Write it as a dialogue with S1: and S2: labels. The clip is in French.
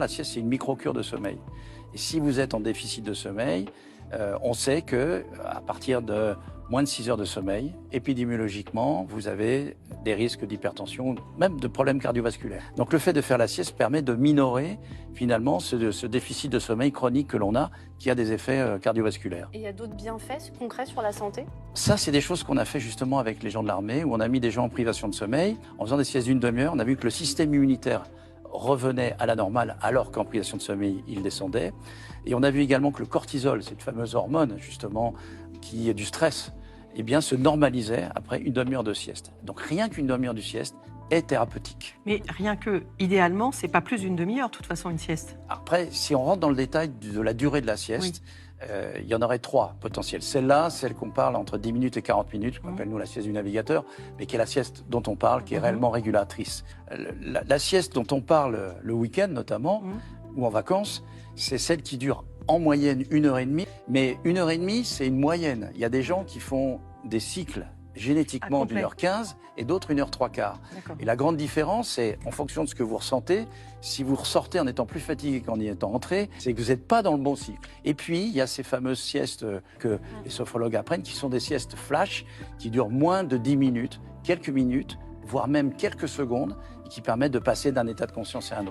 S1: La sieste, c'est une micro-cure de sommeil. Et si vous êtes en déficit de sommeil, on sait qu'à partir de moins de 6 heures de sommeil, épidémiologiquement, vous avez des risques d'hypertension, même de problèmes cardiovasculaires. Donc le fait de faire la sieste permet de minorer finalement ce déficit de sommeil chronique que l'on a, qui a des effets cardiovasculaires.
S2: Et il y a d'autres bienfaits concrets sur la santé?
S1: Ça, c'est des choses qu'on a fait justement avec les gens de l'armée, où on a mis des gens en privation de sommeil. En faisant des siestes d'une demi-heure, on a vu que le système immunitaire revenait à la normale alors qu'en privation de sommeil, il descendait. Et on a vu également que le cortisol, cette fameuse hormone justement qui est du stress, eh bien, se normalisait après une demi-heure de sieste. Donc rien qu'une demi-heure de sieste est thérapeutique.
S3: Mais rien que, idéalement, c'est pas plus d'une demi-heure, de toute façon, une sieste.
S1: Après, si on rentre dans le détail de la durée de la sieste, il y en aurait 3 potentielles. Celle-là, celle qu'on parle entre 10 minutes et 40 minutes, qu'on appelle nous la sieste du navigateur, mais qui est la sieste dont on parle, qui est réellement régulatrice. La sieste dont on parle le week-end notamment, ou en vacances, c'est celle qui dure en moyenne 1h30. Mais 1h30, c'est une moyenne. Il y a des gens qui font des cycles génétiquement d'1h15 et d'autres 1h15. Et la grande différence, c'est en fonction de ce que vous ressentez, si vous ressortez en étant plus fatigué qu'en y étant entré, c'est que vous n'êtes pas dans le bon cycle. Et puis, il y a ces fameuses siestes que les sophrologues apprennent, qui sont des siestes flash, qui durent moins de 10 minutes, quelques minutes, voire même quelques secondes, et qui permettent de passer d'un état de conscience à un autre.